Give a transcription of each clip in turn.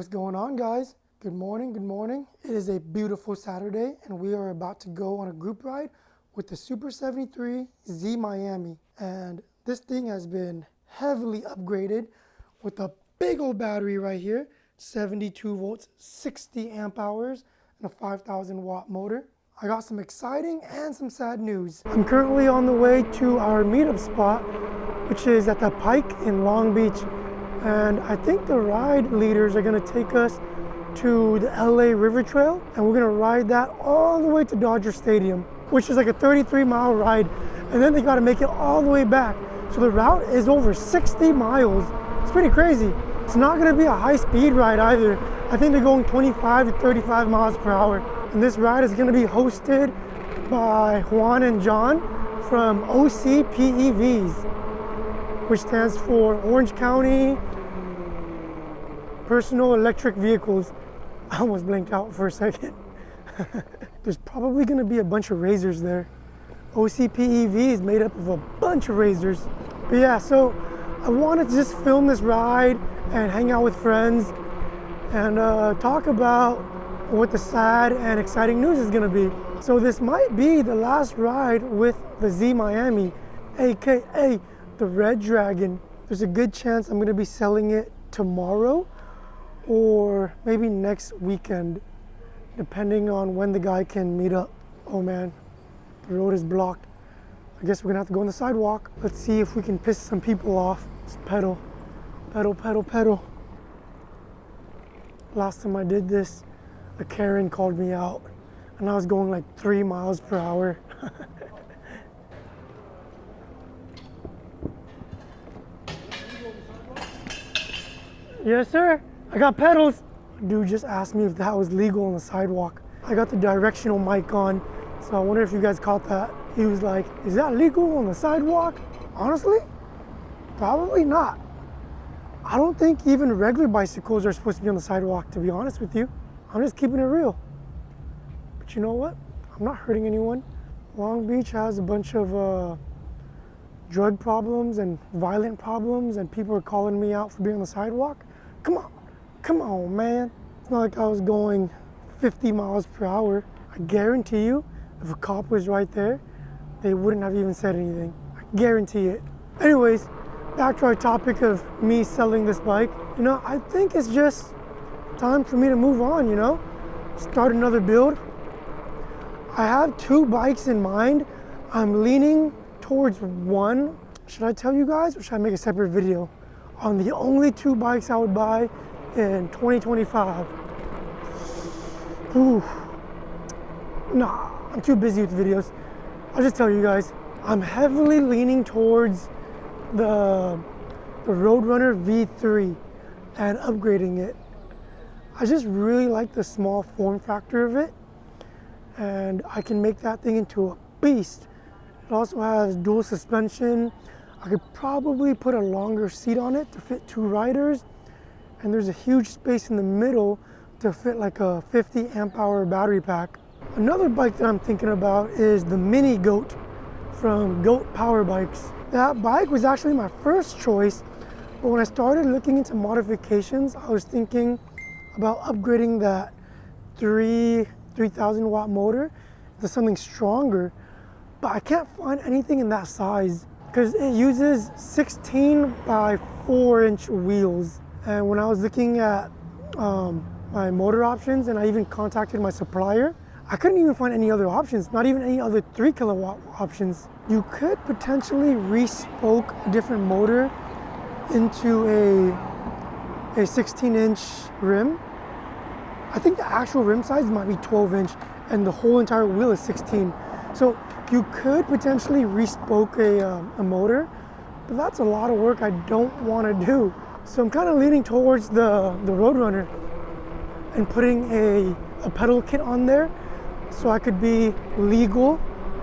What's going on, guys? Good morning, good morning. It is a beautiful Saturday and we are about to go on a group ride with the Super73 Z Miami. And this thing has been heavily upgraded with a big old battery right here, 72 volts, 60 amp hours, and a 5,000 watt motor. I got some exciting and some sad news. I'm currently on the way to our meetup spot, which is at the Pike in Long Beach. And I think the ride leaders are gonna take us to the LA River Trail, and we're gonna ride that all the way to Dodger Stadium, which is like a 33-mile ride. And then they gotta make it all the way back. So the route is over 60 miles. It's pretty crazy. It's not gonna be a high-speed ride either. I think they're going 25 to 35 miles per hour. And this ride is gonna be hosted by Juan and John from OCPEVs, which stands for Orange County Personal Electric Vehicles. I almost blinked out for a second. There's probably gonna be a bunch of razors there. OCPEV is made up of a bunch of razors. But yeah, so I wanted to just film this ride and hang out with friends and talk about what the sad and exciting news is gonna be. So this might be the last ride with the Z Miami, AKA the Red Dragon. There's a good chance I'm gonna be selling it tomorrow or maybe next weekend, depending on when the guy can meet up. Oh man, the road is blocked. I guess we're gonna have to go on the sidewalk. Let's see if we can piss some people off. Just pedal, pedal, pedal, pedal. Last time I did this, a Karen called me out and I was going like 3 miles per hour. Yes, sir. I got pedals. Dude just asked me if that was legal on the sidewalk. I got the directional mic on, so I wonder if you guys caught that. He was like, is that legal on the sidewalk? Honestly, probably not. I don't think even regular bicycles are supposed to be on the sidewalk, to be honest with you. I'm just keeping it real. But you know what? I'm not hurting anyone. Long Beach has a bunch of drug problems and violent problems, and people are calling me out for being on the sidewalk. Come on, man. It's not like I was going 50 miles per hour. I guarantee you, if a cop was right there, they wouldn't have even said anything. I guarantee it. Anyways, back to our topic of me selling this bike. You know, I think it's just time for me to move on, you know? Start another build. I have 2 bikes in mind. I'm leaning towards one. Should I tell you guys, or should I make a separate video on the only 2 bikes I would buy in 2025? Ooh. Nah, I'm too busy with videos. I'll just tell you guys, I'm heavily leaning towards the Roadrunner V3 and upgrading it. I just really like the small form factor of it, and I can make that thing into a beast. It also has dual suspension. I could probably put a longer seat on it to fit 2 riders, and there's a huge space in the middle to fit like a 50 amp hour battery pack. Another bike that I'm thinking about is the Mini Goat from Goat Power Bikes. That bike was actually my first choice, but when I started looking into modifications, I was thinking about upgrading that 3,000 watt motor to something stronger, but I can't find anything in that size because it uses 16 by 4-inch wheels. And when I was looking at my motor options, and I even contacted my supplier, I couldn't even find any other options, not even any other 3 kilowatt options. You could potentially re-spoke a different motor into a 16-inch rim. I think the actual rim size might be 12-inch and the whole entire wheel is 16. So you could potentially re-spoke a motor, but that's a lot of work I don't want to do. So I'm kind of leaning towards the Roadrunner and putting a pedal kit on there so I could be legal,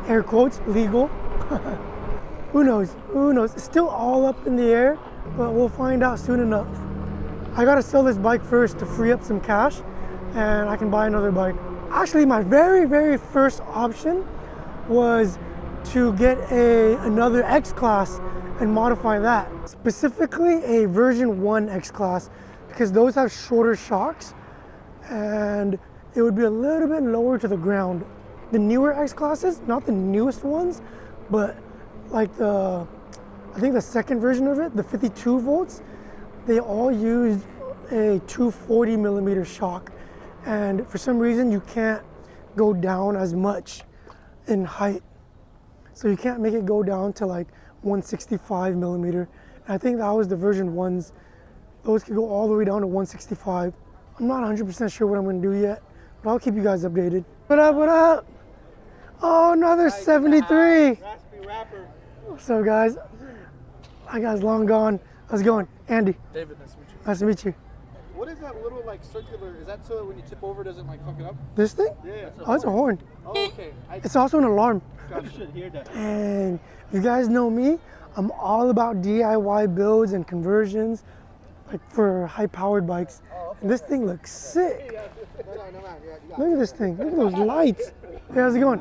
air quotes, legal. Who knows, who knows? It's still all up in the air, but we'll find out soon enough. I gotta sell this bike first to free up some cash and I can buy another bike. Actually, my very first option was to get another X-Class and modify that. Specifically a version 1 X-Class, because those have shorter shocks and it would be a little bit lower to the ground. The newer X classes, not the newest ones, but like I think the second version of it, the 52 volts, they all used a 240 millimeter shock. And for some reason, you can't go down as much in height. So you can't make it go down to like 165 millimeter. And I think that was the version ones. Those could go all the way down to 165. I'm not 100% sure what I'm gonna do yet, but I'll keep you guys updated. What up, what up? Oh, another 73. So guys, my guy's long gone. How's it going? Andy. David, nice to meet you. Nice to meet you. What is that little like circular, is that so when you tip over it doesn't like fuck it up? This thing? Yeah. Oh, it's a horn. Oh, okay. It's also an alarm. I should hear that. And if you guys know me, I'm all about DIY builds and conversions, like for high-powered bikes. And this thing looks sick. Look at this thing. Look at those lights. Hey, how's it going?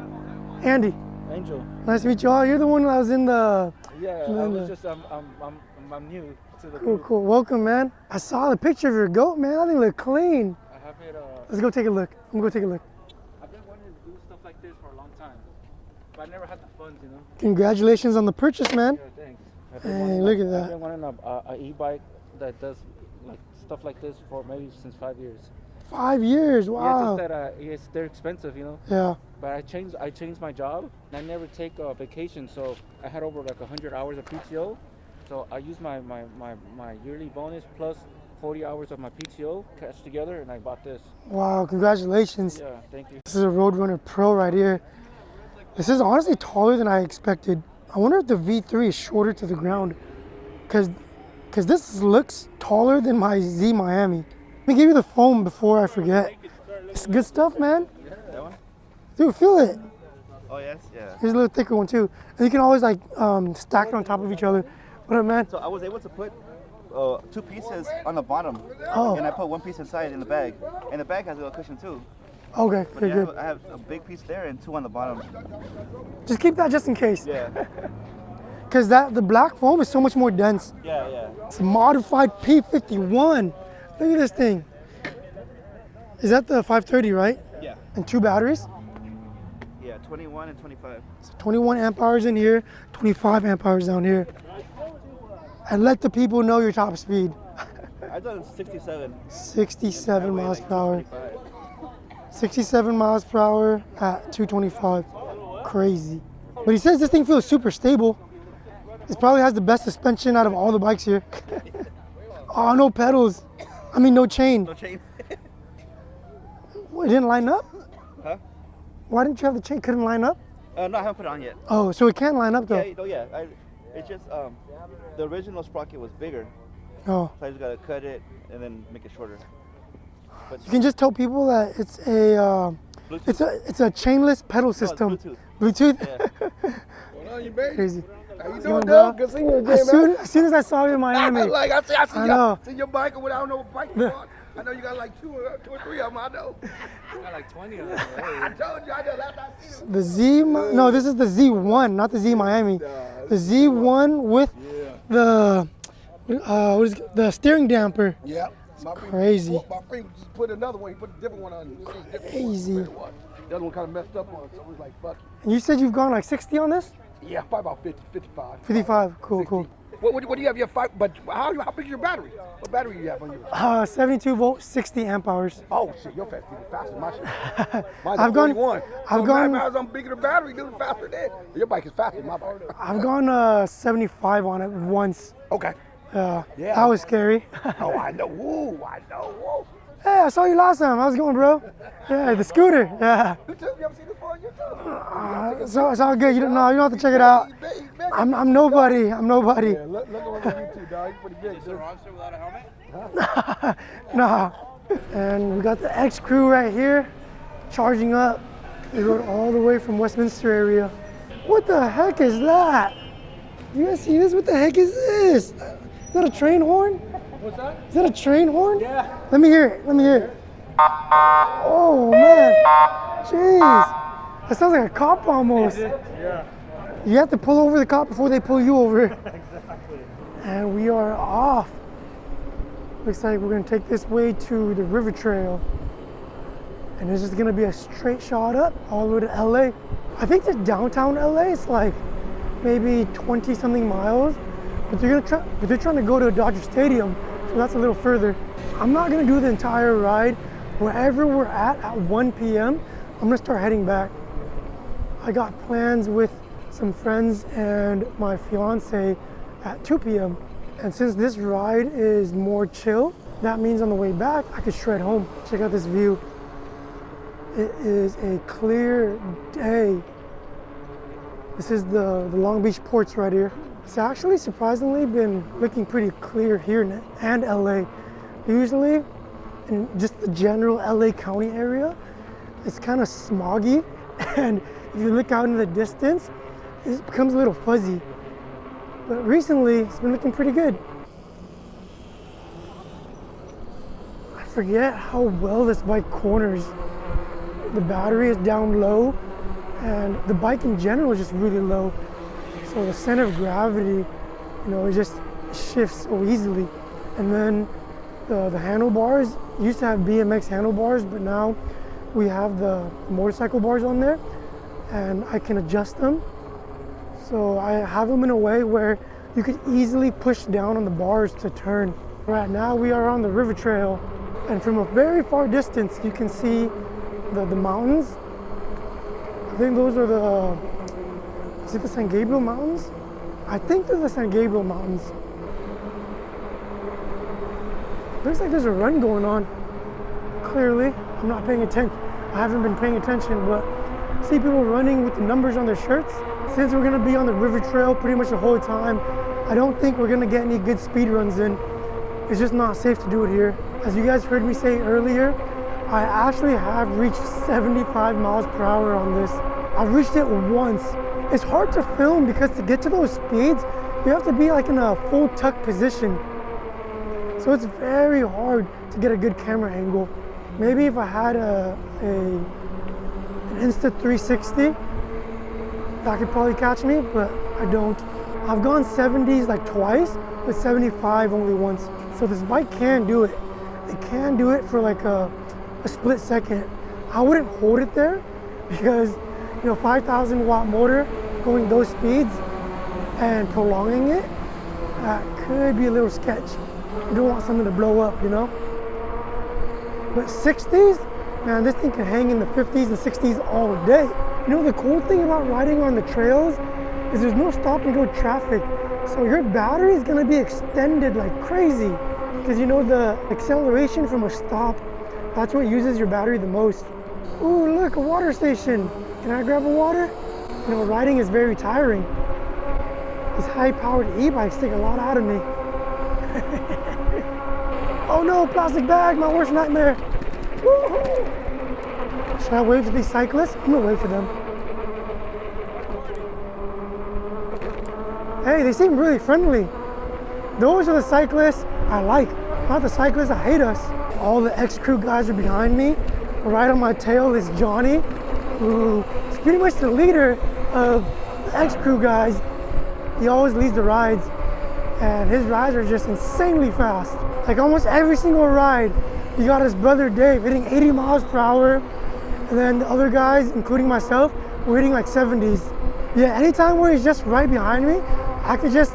Andy. Angel. Nice to meet you all. You're the one that was in the... Yeah, I'm new to the Cool, cool. Welcome, man. I saw the picture of your goat, man. That thing look clean. I have it, Let's go take a look. I'm gonna go take a look. I've been wanting to do stuff like this for a long time, but I never had the funds, you know? Congratulations on the purchase, man. Yeah, thanks. Hey, look at that. I've been wanting an e-bike that does like stuff like this for maybe since 5 years. 5 years, wow. Yeah, just that they're expensive, you know? Yeah. But I changed my job, and I never take a vacation, so I had over like 100 hours of PTO. So I used my yearly bonus plus 40 hours of my PTO cashed together, and I bought this. Wow, congratulations. Yeah, thank you. This is a Roadrunner Pro right here. This is honestly taller than I expected. I wonder if the V3 is shorter to the ground, because this looks taller than my Z Miami. Let me give you the foam before I forget. It's good stuff, man. That one? Dude, feel it. Oh yes, yeah. Here's a little thicker one too. And you can always like stack it on top of each other. What up, man? So I was able to put 2 pieces on the bottom, Oh. and I put 1 piece inside in the bag. And the bag has a little cushion too. Okay, But good, yeah, good. I have a big piece there and 2 on the bottom. Just keep that just in case. Yeah, Because the black foam is so much more dense. yeah. It's a modified P51. Look at this thing. Is that the 530, right? Yeah, And 2 batteries? yeah, 21 and 25. So 21 amp hours in here, 25 amp hours down here. And let the people know your top speed. I've done 67. 67 Highway, miles like per hour. 225. 67 miles per hour at 225. Crazy. But he says this thing feels super stable. It probably has the best suspension out of all the bikes here. Oh, no pedals. I mean, no chain. No chain. What, it didn't line up? Huh? Why didn't you have the chain? Couldn't line up? No, I haven't put it on yet. Oh, so it can't line up though. Yeah. It's just the original sprocket was bigger, Oh. so I just gotta cut it and then make it shorter. But You can just tell people that it's a Bluetooth. it's a chainless pedal system. Bluetooth. Bluetooth? Yeah. What on you, baby? Crazy. How you Going doing, well? Doug? Good seeing you again, As soon as I saw you in Miami. Like I see I know. see your bike or what? I don't know what bike you want. I know you got like two or 3 of them. I know. I got like 20 of them. I told you. I know. Last time I seen them. The Z, no, this is the Z1, not the Z Miami. The Z1 with the what is it? The steering damper. Yeah. Crazy. My friend just put another one. He put a different one on. Crazy. The other one kind of messed up on it, so it was like, fuck it. And you said you've gone like 60 on this? Yeah, probably about 50, 55. 55. Cool, 60. cool. What do you have? Your five, but how big is your battery? What battery you have on yours? 72 volt, 60 amp hours. Oh shit, your fast even faster than my shit. Mine's I've gone- 41. I've so gone- 9 miles on bigger the battery, dude, faster than that. Your bike is faster than my bike. I've gone 75 on it once. Okay. Yeah, Yeah. that was scary. Oh, I know. Woo, I know. Woo. Hey, I saw you last time. How's it going, bro? Yeah, the scooter. Yeah. You too? You ever seen this before? You too? It's all good. You don't have to check it out. He's big. I'm nobody. I'm nobody. Yeah, look on YouTube, dog. He's pretty big. Dude. Roadster without a helmet? Nah. And we got the X crew right here, charging up. They rode all the way from Westminster area. What the heck is that? You guys see this? What the heck is this? Is that a train horn? What's that? Is that a train horn? Yeah. Let me hear it. Let me hear it. Oh man. Jeez. That sounds like a cop almost. Yeah. You have to pull over the cop before they pull you over. Exactly. And we are off. Looks like we're gonna take this way to the river trail. And it's just gonna be a straight shot up all the way to LA. I think the downtown LA is like maybe 20 something miles, but they're trying to go to Dodger Stadium, so that's a little further. I'm not gonna do the entire ride. Wherever we're at 1 p.m., I'm gonna start heading back. I got plans with some friends and my fiance at 2 p.m. And since this ride is more chill, that means on the way back, I could shred home. Check out this view. It is a clear day. This is the Long Beach ports right here. It's actually surprisingly been looking pretty clear here and LA. Usually, in just the general LA County area, it's kind of smoggy, and if you look out in the distance, it becomes a little fuzzy. But recently, it's been looking pretty good. I forget how well this bike corners. The battery is down low, and the bike in general is just really low. So the center of gravity, it just shifts so easily. And then the handlebars used to have BMX handlebars, but now we have the motorcycle bars on there, and I can adjust them. So I have them in a way where you could easily push down on the bars to turn. Right now we are on the river trail, and from a very far distance you can see the mountains. I think those are is it the San Gabriel Mountains? I think they're the San Gabriel Mountains. Looks like there's a run going on. Clearly, I'm not paying attention. I haven't been paying attention, but I see people running with the numbers on their shirts. Since we're gonna be on the river trail pretty much the whole time, I don't think we're gonna get any good speed runs in. It's just not safe to do it here. As you guys heard me say earlier, I actually have reached 75 miles per hour on this. I've reached it once. It's hard to film because to get to those speeds, you have to be like in a full tuck position. So it's very hard to get a good camera angle. Maybe if I had an Insta360, that could probably catch me, but I don't. I've gone 70s like twice, but 75 only once. So this bike can do it. It can do it for like a split second. I wouldn't hold it there because 5,000 watt motor going those speeds and prolonging it, that could be a little sketch. You don't want something to blow up, But 60s, man, this thing can hang in the 50s and 60s all day. The cool thing about riding on the trails is there's no stop and go traffic. So your battery is gonna be extended like crazy. Because the acceleration from a stop, that's what uses your battery the most. Ooh, look, a water station. Can I grab a water? Riding is very tiring. These high-powered e-bikes take a lot out of me. Oh no, plastic bag, my worst nightmare. Woo-hoo. Should I wave to these cyclists? I'm gonna wave to them. Hey, they seem really friendly. Those are the cyclists I like, not the cyclists that hate us. All the ex-crew guys are behind me. Right on my tail is Johnny, who is pretty much the leader of the ex-crew guys. He always leads the rides, and his rides are just insanely fast. Like almost every single ride, you got his brother Dave hitting 80 miles per hour, and then the other guys, including myself, were hitting like 70s. Yeah, anytime where he's just right behind me, I could just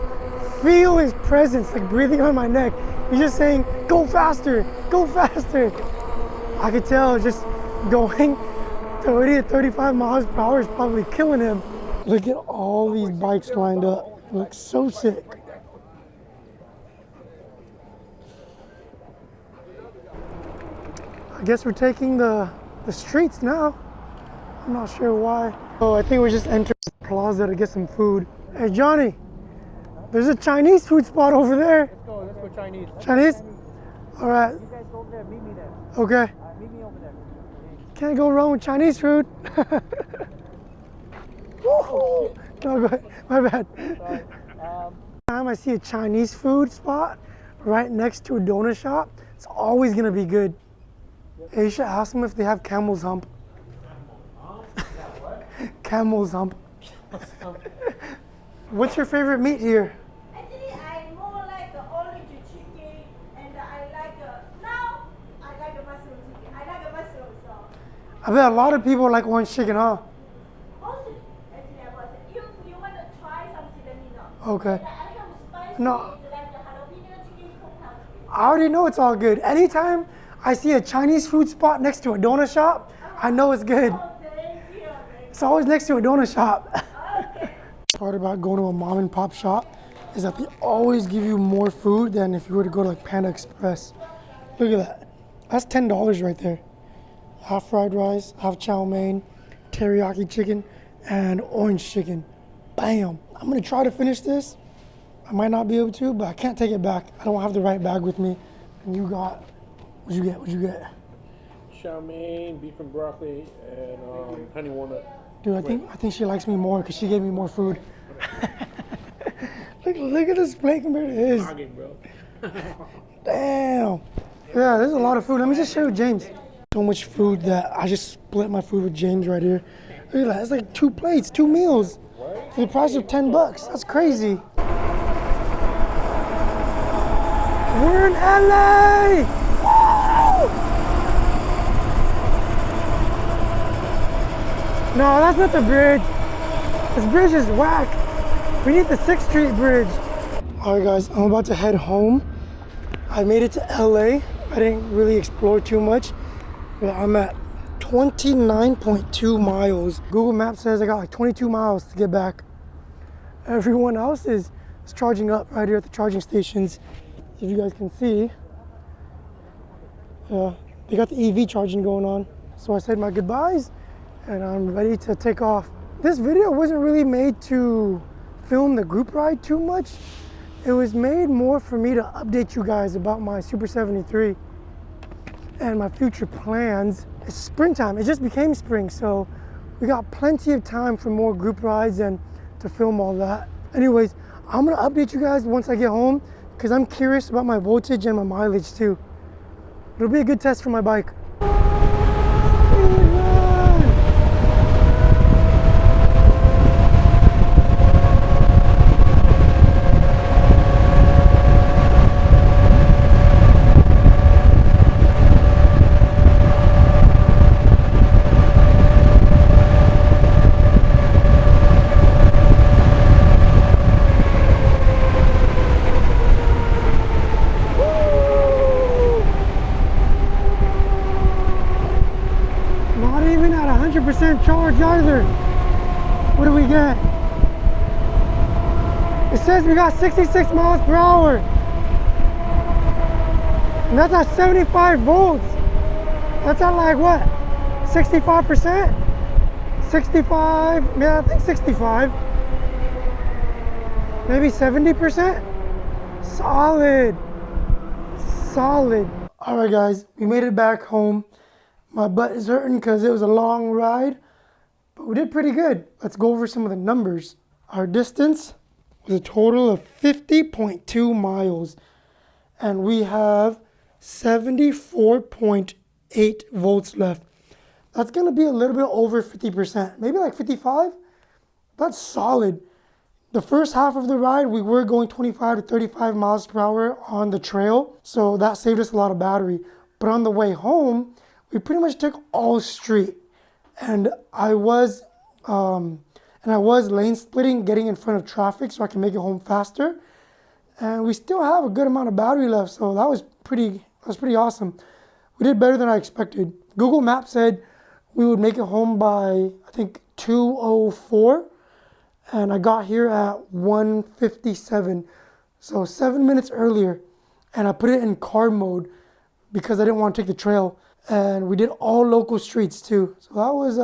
feel his presence, like breathing on my neck. He's just saying, go faster, go faster. I could tell just going 30 to 35 miles per hour is probably killing him. Look at all these bikes lined up. It looks so sick. I guess we're taking the streets now. I'm not sure why. Oh, I think we just entered the plaza to get some food. Hey, Johnny, there's a Chinese food spot over there. Let's go Chinese. Chinese? All right. You guys go over there, meet me there. Okay. Meet me over there. Can't go wrong with Chinese food. Woo-hoo. No, go ahead. My bad. Sorry. Time I see a Chinese food spot right next to a donut shop, it's always gonna be good. Hey, you should ask them if they have camel's hump. Camel's hump. What's your favorite meat here? Actually, I more like the orange chicken, and I I bet a lot of people like orange chicken, huh? Mostly, actually, I was. If you want to try something, let me know. Okay. I have spicy, No. like the jalapeno chicken coconut. I already know it's all good. Anytime I see a Chinese food spot next to a donut shop, I know it's good. Oh, thank you. It's always next to a donut shop. Okay. Part about going to a mom and pop shop is that they always give you more food than if you were to go to like Panda Express. Look at that. That's $10 right there. Half fried rice, half chow mein, teriyaki chicken, and orange chicken. Bam. I'm gonna try to finish this. I might not be able to, but I can't take it back. I don't have the right bag with me. And you got, what'd you get? What'd you get? Chow mein, beef and broccoli, and honey walnut. Dude, I think she likes me more because she gave me more food. look at this plate compared to his. Bro. Damn. Yeah, there's a lot of food. Let me just share with James. So much food that I just split my food with James right here. Look at that. It's like 2 plates, 2 meals for the price of $10. That's crazy. We're in LA. Woo! No, that's not the bridge. This bridge is whack. We need the 6th Street bridge. All right, guys, I'm about to head home. I made it to LA. I didn't really explore too much. But I'm at 29.2 miles. Google Maps says I got like 22 miles to get back. Everyone else is charging up right here at the charging stations. If you guys can see, they got the EV charging going on. So I said my goodbyes and I'm ready to take off. This video wasn't really made to film the group ride too much. It was made more for me to update you guys about my Super 73 and my future plans. It's springtime, it just became spring, so we got plenty of time for more group rides and to film all that. Anyways, I'm gonna update you guys once I get home because I'm curious about my voltage and my mileage too. It'll be a good test for my bike. Not even at 100% charge either. What do we get? It says we got 66 miles per hour. And that's at 75 volts. That's at like what? 65%? 65, yeah, I think 65. Maybe 70%? Solid. Solid. All right, guys, we made it back home. My butt is hurting because it was a long ride, but we did pretty good. Let's go over some of the numbers. Our distance was a total of 50.2 miles, and we have 74.8 volts left. That's gonna be a little bit over 50%, maybe like 55. That's solid. The first half of the ride, we were going 25 to 35 miles per hour on the trail, so that saved us a lot of battery. But on the way home, we pretty much took all street, and I was lane splitting, getting in front of traffic so I can make it home faster. And we still have a good amount of battery left, so that was pretty awesome. We did better than I expected. Google Maps said we would make it home by I think 2:04, and I got here at 1:57, so 7 minutes earlier. And I put it in car mode because I didn't want to take the trail. And we did all local streets too. So that was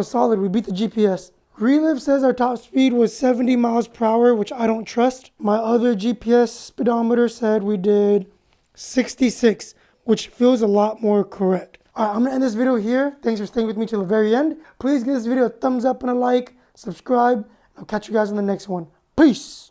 solid. We beat the GPS. Relive says our top speed was 70 miles per hour, which I don't trust. My other GPS speedometer said we did 66, which feels a lot more correct. All right, I'm gonna end this video here. Thanks for staying with me till the very end. Please give this video a thumbs up and a like, subscribe. I'll catch you guys in the next one. Peace.